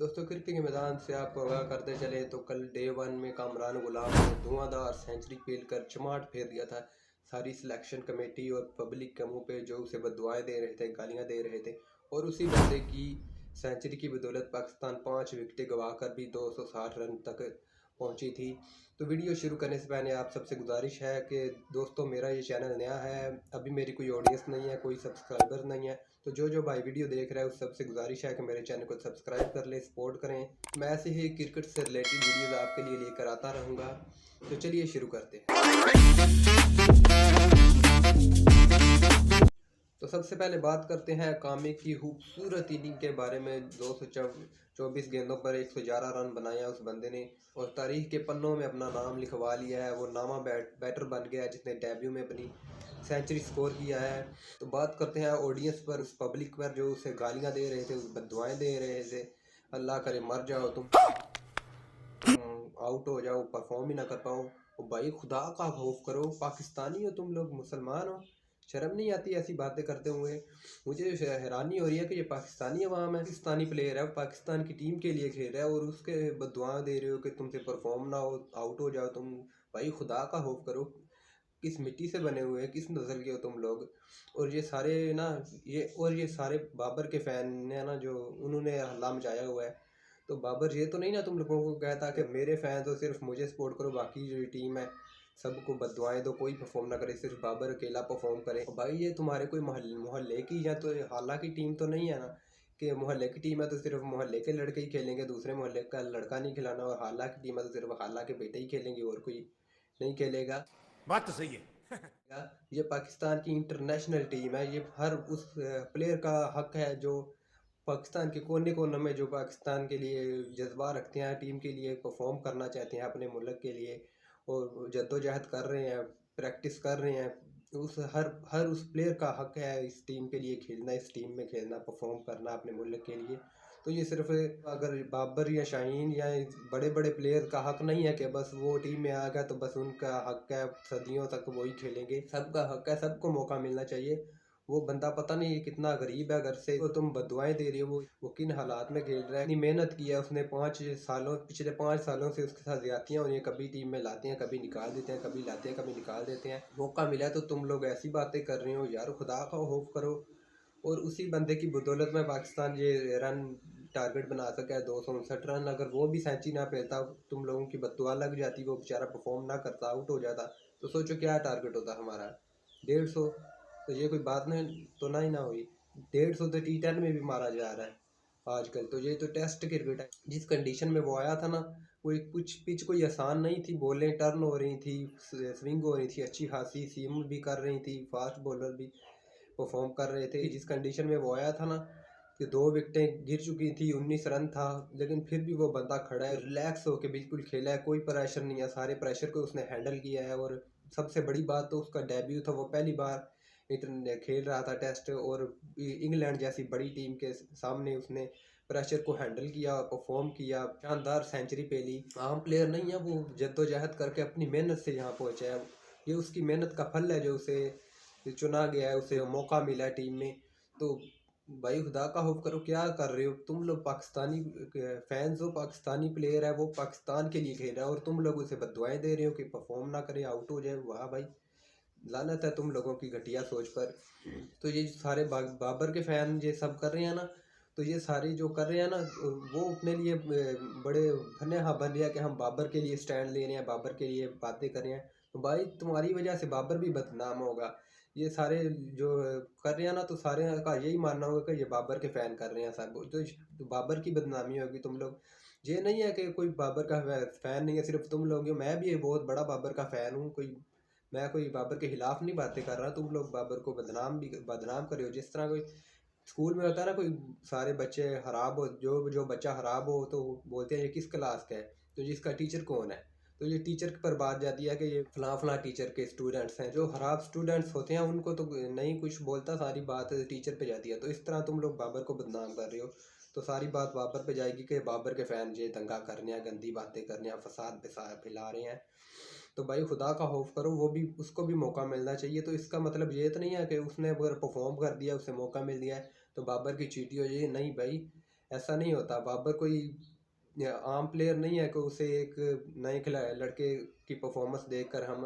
दोस्तों, क्रिकेट के मैदान से आपको आगाह करते चले तो कल डे वन में कामरान गुलाम ने धुआंधार सेंचुरी खेल कर चमाट फेर दिया था। सारी सिलेक्शन कमेटी और पब्लिक के मुंह पे जो उसे बददुआएं दे रहे थे, गालियां दे रहे थे। और उसी बंदे की सेंचुरी की बदौलत पाकिस्तान 5 विकेटें गंवाकर भी 260 रन तक पहुंची थी। तो वीडियो शुरू करने से पहले आप सबसे गुजारिश है कि दोस्तों, मेरा ये चैनल नया है, अभी मेरी कोई ऑडियंस नहीं है, कोई सब्सक्राइबर नहीं है। तो जो भाई वीडियो देख रहा है उस सबसे गुजारिश है कि मेरे चैनल को सब्सक्राइब कर ले, सपोर्ट करें। मैं ऐसे ही क्रिकेट से रिलेटेड वीडियोस आपके लिए लेकर आता रहूँगा। तो चलिए शुरू करते हैं। तो सबसे पहले बात करते हैं कामे की खूबसूरत इनिंग के बारे में। 224 गेंदों पर 111 रन बनाया उस बंदे ने और तारीख के पन्नों में अपना नाम लिखवा लिया है। वो नामा बैटर बन गया है जिसने डेब्यू में अपनी सेंचुरी स्कोर किया है। तो बात करते हैं ऑडियंस पर, उस पब्लिक पर जो उसे गालियां दे रहे थे, उस बददुआएं दे रहे थे। अल्लाह करे मर जाओ तुम, आउट हो जाओ, परफॉर्म ही ना कर पाओ। ओ भाई, खुदा का खौफ करो, पाकिस्तानी हो तुम लोग, मुसलमान हो, शर्म नहीं आती ऐसी बातें करते हुए। मुझे हैरानी हो रही है कि ये पाकिस्तानी अवाम है, पाकिस्तानी प्लेयर है, पाकिस्तान की टीम के लिए खेल रहा है और उसके बददुआ दे रहे हो कि तुमसे परफॉर्म ना हो, आउट हो जाओ तुम। भाई खुदा का खौफ करो, किस मिट्टी से बने हुए हैं, किस नस्ल के हो तुम लोग। और ये सारे ना, ये सारे बाबर के फ़ैन ने ना, जो उन्होंने हल्ला मचाया हुआ है। तो बाबर ये तो नहीं ना तुम लोगों को कहता कि मेरे फैन तो सिर्फ मुझे सपोर्ट करो, बाकी जो टीम है सबको बददुआएं दो, कोई परफॉर्म ना करे, सिर्फ बाबर अकेला परफॉर्म करे। और भाई ये तुम्हारे कोई मोहल्ले की या तो हाला की टीम तो नहीं है ना, कि मोहल्ले की टीम है तो सिर्फ मोहल्ले के लड़के ही खेलेंगे, दूसरे मोहल्ले का लड़का नहीं खिलाना। और हाला की टीम है तो सिर्फ हाला के बेटे ही खेलेंगे और कोई नहीं खेलेगा। बात तो सही है। ये पाकिस्तान की इंटरनेशनल टीम है, ये हर उस प्लेयर का हक है जो पाकिस्तान के कोने कोने में, जो पाकिस्तान के लिए जज्बा रखते हैं, टीम के लिए परफॉर्म करना चाहते हैं अपने मुल्क के लिए और जद्दोजहद कर रहे हैं, प्रैक्टिस कर रहे हैं। उस हर उस प्लेयर का हक है इस टीम के लिए खेलना, इस टीम में खेलना, परफॉर्म करना अपने मुल्क के लिए। तो ये सिर्फ अगर बाबर या शाहीन या बड़े बड़े प्लेयर का हक नहीं है कि बस वो टीम में आ गया तो बस उनका हक है, सदियों तक वही खेलेंगे। सबका हक है, सबको मौका मिलना चाहिए। वो बंदा पता नहीं कितना गरीब है घर से, तो तुम बददुआएं दे रही हो। वो किन हालात में खेल रहा है, इतनी मेहनत की है उसने 5 सालों, पिछले 5 सालों से उसके साथ ज्यादतियां और ये कभी टीम में लाते हैं, कभी निकाल देते हैं, कभी लाते हैं, कभी निकाल देते हैं। मौका मिला है तो तुम लोग ऐसी बातें कर रहे हो यार, खुदा का खौफ करो। और उसी बंदे की बदौलत में पाकिस्तान ये रन टारगेट बना सका है, 259 रन। अगर वो भी सेंचुरी ना फेरता, तुम लोगों की बददुआ लग जाती, वो बेचारा परफॉर्म ना करता, आउट हो जाता, तो सोचो क्या टारगेट होता हमारा, 150। तो ये कोई बात नहीं तो ना ही ना हुई। 150 तो T10 में भी मारा जा रहा है आजकल। तो ये तो टेस्ट क्रिकेट है। जिस कंडीशन में वो आया था ना, कोई कुछ पिच कोई आसान नहीं थी, बॉलें टर्न हो रही थी, स्विंग हो रही थी अच्छी खासी, सीम भी कर रही थी, फास्ट बॉलर भी परफॉर्म कर रहे थे। जिस कंडीशन में वो आया था ना, कि 2 विकेटें गिर चुकी थी, 19 रन था, लेकिन फिर भी वो बंदा खड़ा है, रिलैक्स होके बिल्कुल खेला है, कोई प्रेशर नहीं है, सारे प्रेशर को उसने हैंडल किया है। और सबसे बड़ी बात तो उसका डेब्यू था, वो पहली बार इतने खेल रहा था टेस्ट, और इंग्लैंड जैसी बड़ी टीम के सामने उसने प्रेशर को हैंडल किया, परफॉर्म किया, शानदार सेंचुरी पे ली। आम प्लेयर नहीं है, वो जद्दोजहद करके अपनी मेहनत से यहाँ पहुँचा है। ये उसकी मेहनत का फल है जो उसे चुना गया है, उसे मौका मिला है टीम में। तो भाई खुदा का खौफ करो, क्या कर रहे हो तुम लोग, पाकिस्तानी फैंस हो, पाकिस्तानी प्लेयर है, वो पाकिस्तान के लिए खेल रहा है और तुम लोग उसे बददुआएं दे रहे हो कि परफॉर्म ना करे, आउट हो जाए। वाह भाई, लानत है तुम लोगों की घटिया सोच पर। तो ये सारे बाबर के फैन ये सब कर रहे हैं ना, तो ये सारे जो कर रहे हैं ना, वो अपने लिए बड़े फने हाँ बन रहे हैं कि हम बाबर के लिए स्टैंड ले रहे हैं, बाबर के लिए बातें कर रहे हैं। तो भाई तुम्हारी वजह से बाबर भी बदनाम होगा। ये सारे जो कर रहे हैं ना, तो सारे का यही मानना होगा कि ये बाबर के फ़ैन कर रहे हैं सब, तो बाबर की बदनामी होगी तुम लोग। ये नहीं है कि कोई बाबर का फ़ैन नहीं है सिर्फ तुम लोग हो, मैं भी एक बहुत बड़ा बाबर का फ़ैन हूँ। मैं कोई बाबर के खिलाफ नहीं बातें कर रहा। तुम लोग बाबर को बदनाम कर रहे हो। जिस तरह कोई स्कूल में होता है ना, कोई सारे बच्चे खराब हो, जो जो बच्चा खराब हो तो बोलते हैं ये किस क्लास का है, तो जिसका टीचर कौन है। तो ये टीचर पर बात जाती है कि ये फलां फलां टीचर के स्टूडेंट्स हैं। जो खराब स्टूडेंट्स होते हैं उनको तो नहीं कुछ बोलता, सारी बात टीचर पे जाती है। तो इस तरह तुम लोग बाबर को बदनाम कर रहे हो, तो सारी बात बाबर पे जाएगी कि बाबर के फ़ैन ये दंगा करने हैं, गंदी बातें करने हैं, फसाद फैला रहे हैं। तो भाई खुदा का खौफ करो, वो भी, उसको भी मौका मिलना चाहिए। तो इसका मतलब ये तो नहीं है कि उसने अगर परफॉर्म कर दिया, उसे मौका मिल गया है तो बाबर की चीटी हो जाए, नहीं भाई। ऐसा नहीं होता। बाबर कोई आम प्लेयर नहीं है कि उसे एक नए लड़के की परफॉर्मेंस देखकर हम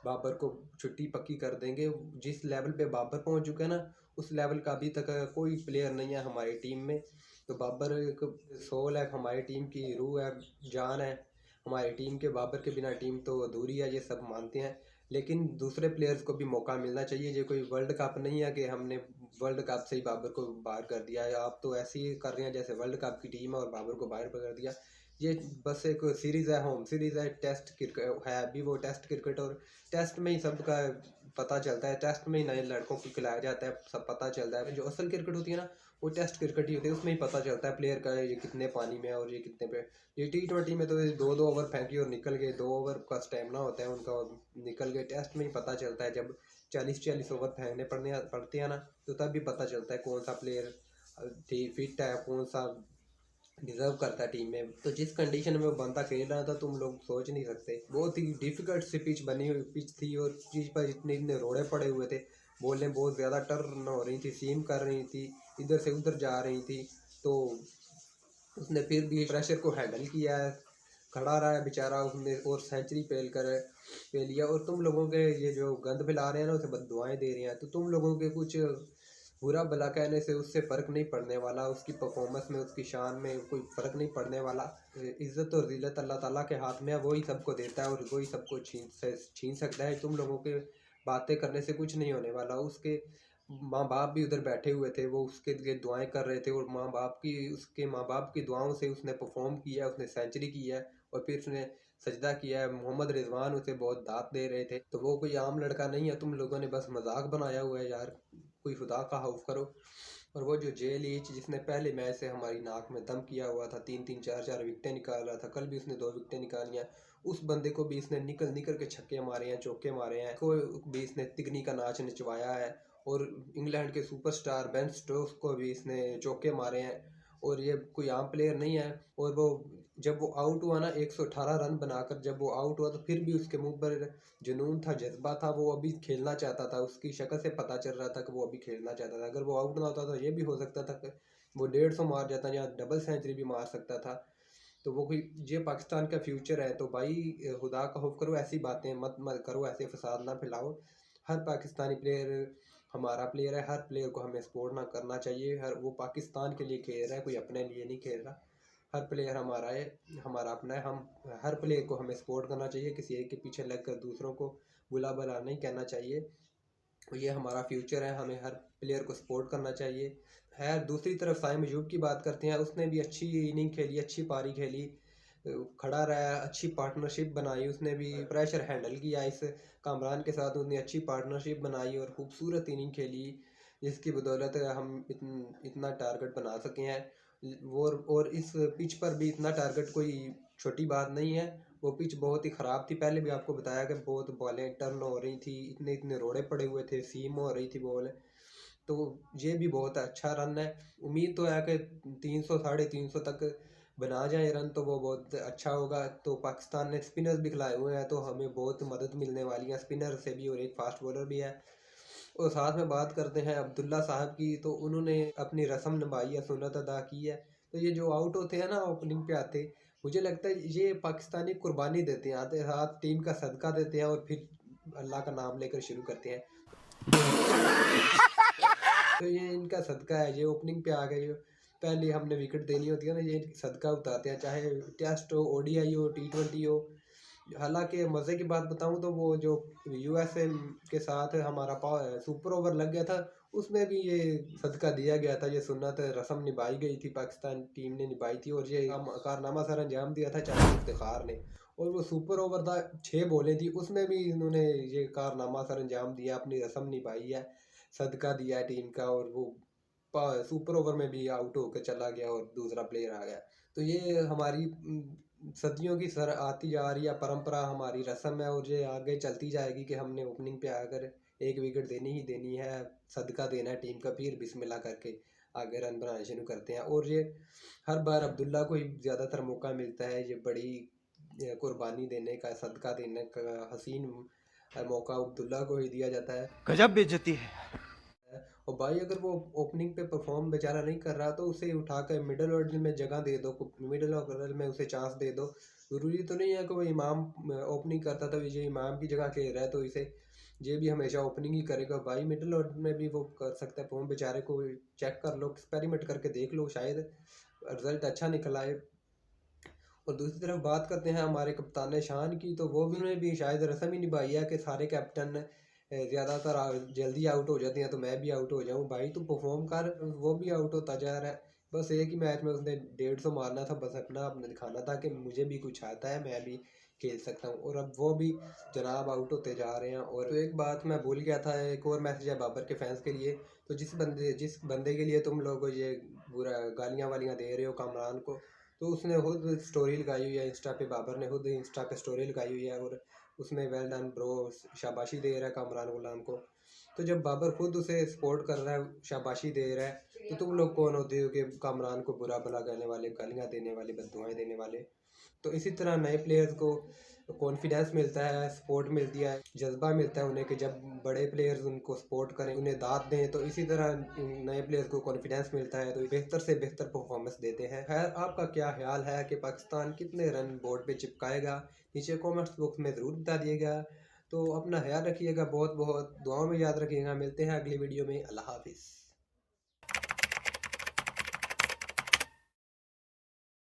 बाबर को छुट्टी पक्की कर देंगे। जिस लेवल पे बाबर पहुंच चुका है ना, उस लेवल का अभी तक कोई प्लेयर नहीं है हमारी टीम में। तो बाबर एक सोल है, हमारी टीम की रूह है, जान है हमारी टीम के। बाबर के बिना टीम तो अधूरी है, ये सब मानते हैं। लेकिन दूसरे प्लेयर्स को भी मौका मिलना चाहिए। ये कोई वर्ल्ड कप नहीं है कि हमने वर्ल्ड कप से ही बाबर को बाहर कर दिया है। आप तो ऐसे ही कर रहे हैं जैसे वर्ल्ड कप की टीम है और बाबर को बाहर कर दिया। ये बस एक सीरीज़ है, होम सीरीज़ है, टेस्ट क्रिकेट है अभी वो टेस्ट क्रिकेट। और टेस्ट में ही सबका पता चलता है, टेस्ट में ही नए लड़कों को खिलाया जाता है, सब पता चलता है। जो असल क्रिकेट होती है ना, वो टेस्ट क्रिकेट ही होती है, उसमें ही पता चलता है प्लेयर का ये कितने पानी में है और ये कितने पे। ये T20 में तो ये 2-2 ओवर फेंकी और निकल गए, 2 ओवर का स्टेमिना होता है उनका और निकल गए। टेस्ट में ही पता चलता है, जब 40-40 ओवर फेंकने पड़ते हैं ना, तो तब भी पता चलता है कौन सा प्लेयर फिट है, कौन सा डिजर्व करता है टीम में। तो जिस कंडीशन में वो बंदा खेल रहा था, तुम लोग सोच नहीं सकते। बहुत ही डिफिकल्ट सी पिच बनी हुई पिच थी और पिच पर इतने इतने रोड़े पड़े हुए थे, बॉलें बहुत ज़्यादा टर्न हो रही थी, सीम कर रही थी, इधर से उधर जा रही थी। तो उसने फिर भी प्रेशर को हैंडल किया है, खड़ा रहा है बेचारा उसने और सेंचुरी पे लिया। और तुम लोगों के ये जो गंद फैला रहे हैं ना, उसे बददुआएं दे रहे हैं, तो तुम लोगों के कुछ बुरा भला कहने से उससे फ़र्क नहीं पड़ने वाला। उसकी परफॉर्मेंस में, उसकी शान में कोई फ़र्क नहीं पड़ने वाला। इज़्ज़त और ज़िल्लत अल्लाह ताला के हाथ में है, वही सबको देता है और वही सबको छीन सकता है। तुम लोगों के बातें करने से कुछ नहीं होने वाला। उसके माँ बाप भी उधर बैठे हुए थे, वो उसके लिए दुआएं कर रहे थे और उसके माँ बाप की दुआओं से उसने परफॉर्म किया, उसने सेंचुरी की है और फिर उसने सजदा किया है। मोहम्मद रिजवान उसे बहुत दात दे रहे थे। तो वो कोई आम लड़का नहीं है, तुम लोगों ने बस मजाक बनाया हुआ है यार, कोई खुदा का खौफ करो। और वो जो जे लीच जिसने पहले मैच से हमारी नाक में दम किया हुआ था, 3-3 4-4 विकेटें निकाल रहा था, कल भी उसने 2 विकेटें निकाली हैं। उस बंदे को भी इसने निकल निकल के छक्के मारे हैं, चौके मारे हैं, को भी इसने तिगनी का नाच नचवाया है। और इंग्लैंड के सुपरस्टार बेन स्टोक्स को भी इसने चौके मारे हैं। और ये कोई आम प्लेयर नहीं है। और वो जब वो आउट हुआ ना, 118 रन बनाकर जब वो आउट हुआ, तो फिर भी उसके मुंह पर जुनून था, जज्बा था, वो अभी खेलना चाहता था। उसकी शक्ल से पता चल रहा था कि वो अभी खेलना चाहता था। अगर वो आउट ना होता तो ये भी हो सकता था कि वो 150 मार जाता या डबल सेंचुरी भी मार सकता था। तो वो कोई ये पाकिस्तान का फ्यूचर है। तो भाई खुदा का खौफ करो, ऐसी बातें मत करो, ऐसे फसाद ना फैलाओ। हर पाकिस्तानी प्लेयर हमारा प्लेयर है, हर प्लेयर को हमें सपोर्ट ना करना चाहिए। हर वो पाकिस्तान के लिए खेल रहा है, कोई अपने लिए नहीं खेल रहा। हर प्लेयर हमारा है, हमारा अपना है। हम हर प्लेयर को हमें सपोर्ट करना चाहिए, किसी एक के पीछे लगकर दूसरों को बुला भला नहीं कहना चाहिए। तो ये हमारा फ्यूचर है, हमें हर प्लेयर को सपोर्ट करना चाहिए। खैर दूसरी तरफ साइम अयूब की बात करते हैं, उसने भी अच्छी इनिंग खेली, अच्छी पारी खेली, खड़ा रहा, अच्छी पार्टनरशिप बनाई, उसने भी प्रेशर हैंडल किया। इस कामरान के साथ उसने अच्छी पार्टनरशिप बनाई और खूबसूरत इनिंग खेली, जिसकी बदौलत हम इतना टारगेट बना सके हैं। और इस पिच पर भी इतना टारगेट कोई छोटी बात नहीं है। वो पिच बहुत ही ख़राब थी, पहले भी आपको बताया कि बहुत बॉलें टर्न हो रही थी, इतने इतने रोड़े पड़े हुए थे, सीम हो रही थी बॉल। तो ये भी बहुत अच्छा रन है। उम्मीद तो है कि 300 350 तक बना जाए रन, तो वो बहुत अच्छा होगा। तो पाकिस्तान ने स्पिनर्स भी खिलाए हुए हैं, तो हमें बहुत मदद मिलने वाली है स्पिनर से भी, और एक फास्ट बॉलर भी है। और साथ में बात करते हैं अब्दुल्ला साहब की, तो उन्होंने अपनी रस्म निभाई है, सुन्नत अदा की है। तो ये जो आउट होते हैं ना ओपनिंग पे आते, मुझे लगता है ये पाकिस्तानी कुर्बानी देते हैं, आते साथ टीम का सदका देते हैं और फिर अल्लाह का नाम लेकर शुरू करते हैं। तो ये इनका सदका है, ये ओपनिंग पे आ गए, पहले हमने विकेट देनी होती है ना, ये सदका उतारते हैं, चाहे टेस्ट हो, ODI हो, T20 हो। हालांकि मज़े की बात बताऊं तो वो जो USA के साथ हमारा सुपर ओवर लग गया था, उसमें भी ये सदका दिया गया था, ये सुन्नत रस्म निभाई गई थी, पाकिस्तान टीम ने निभाई थी और ये कारनामा सर अंजाम दिया था चाचा इफ्तिखार ने। और वो सुपर ओवर था, 6 बॉलें थी, उसमें भी इन्होंने ये कारनामा सर अंजाम दिया, अपनी रस्म निभाई है, सदका दिया है टीम का। और वो सुपर ओवर में भी आउट होकर चला गया और दूसरा प्लेयर आ गया। तो ये हमारी सदियों की सर आती जा रही है परंपरा, हमारी रस्म है और ये आगे चलती जाएगी कि हमने ओपनिंग पे आकर एक विकेट देनी ही देनी है, सदका देना है टीम का, फिर बिस्मिल्लाह करके आगे रन बनाने शुरू करते हैं। और ये हर बार अब्दुल्ला को ही ज़्यादातर मौका मिलता है, ये बड़ी कुर्बानी देने का, सदका देने का हसीन मौका अब्दुल्ला को ही दिया जाता है। गजब बेइज्जती है। और भाई अगर वो ओपनिंग पे परफॉर्म बेचारा नहीं कर रहा तो उसे उठा कर मिडल ऑर्डर में जगह दे दो, मिडल ऑर्डर में उसे चांस दे दो। ज़रूरी तो नहीं है कि वो इमाम ओपनिंग करता था, विजय इमाम की जगह खेल रहा है तो इसे ये भी हमेशा ओपनिंग ही करेगा। भाई मिडल ऑर्डर में भी वो कर सकता है परफॉर्म, बेचारे को चेक कर लो, एक्सपेरिमेंट करके देख लो, शायद रिजल्ट अच्छा निकल आए। और दूसरी तरफ बात करते हैं हमारे कप्तान शान की, तो वो भी शायद रस्म ही निभाई है कि सारे कैप्टन ज़्यादातर जल्दी आउट हो जाते हैं तो मैं भी आउट हो जाऊं। भाई तू परफॉर्म कर, वो भी आउट होता जा रहा है। बस एक ही मैच में उसने 150 मारना था, बस अपना अपने दिखाना था कि मुझे भी कुछ आता है, मैं भी खेल सकता हूँ। और अब वो भी जनाब आउट होते जा रहे हैं। और तो एक बात मैं भूल गया था, एक और मैसेज है बाबर के फैंस के लिए। तो जिस बंदे के लिए तुम लोग ये बुरा गालियाँ वालियाँ दे रहे हो कामरान को, तो उसने खुद स्टोरी लगाई हुई है इंस्टा पे, बाबर ने खुद इंस्टा पे स्टोरी लगाई हुई है और उसमें वेल डन ब्रो शाबाशी दे रहा है कामरान गुलाम को। तो जब बाबर खुद उसे सपोर्ट कर रहा है, शाबाशी दे रहा है, तो तुम लोग कौन होते हो कि कामरान को बुरा भला कहने वाले, गालियाँ देने वाले, बददुआएं देने वाले। तो इसी तरह नए प्लेयर्स को कॉन्फिडेंस मिलता है, सपोर्ट मिलती है, जज्बा मिलता है उन्हें कि जब बड़े प्लेयर्स उनको सपोर्ट करें, उन्हें दाद दें, तो इसी तरह नए प्लेयर्स को कॉन्फिडेंस मिलता है, तो बेहतर से बेहतर परफॉर्मेंस देते हैं। खैर आपका क्या ख्याल है कि पाकिस्तान कितने रन बोर्ड पे चिपकाएगा, नीचे कॉमेंट्स बॉक्स में ज़रूर बता दिएगा। तो अपना ख्याल रखिएगा, बहुत बहुत दुआओं में याद रखिएगा। मिलते हैं अगली वीडियो में। अल्लाह हाफिज़।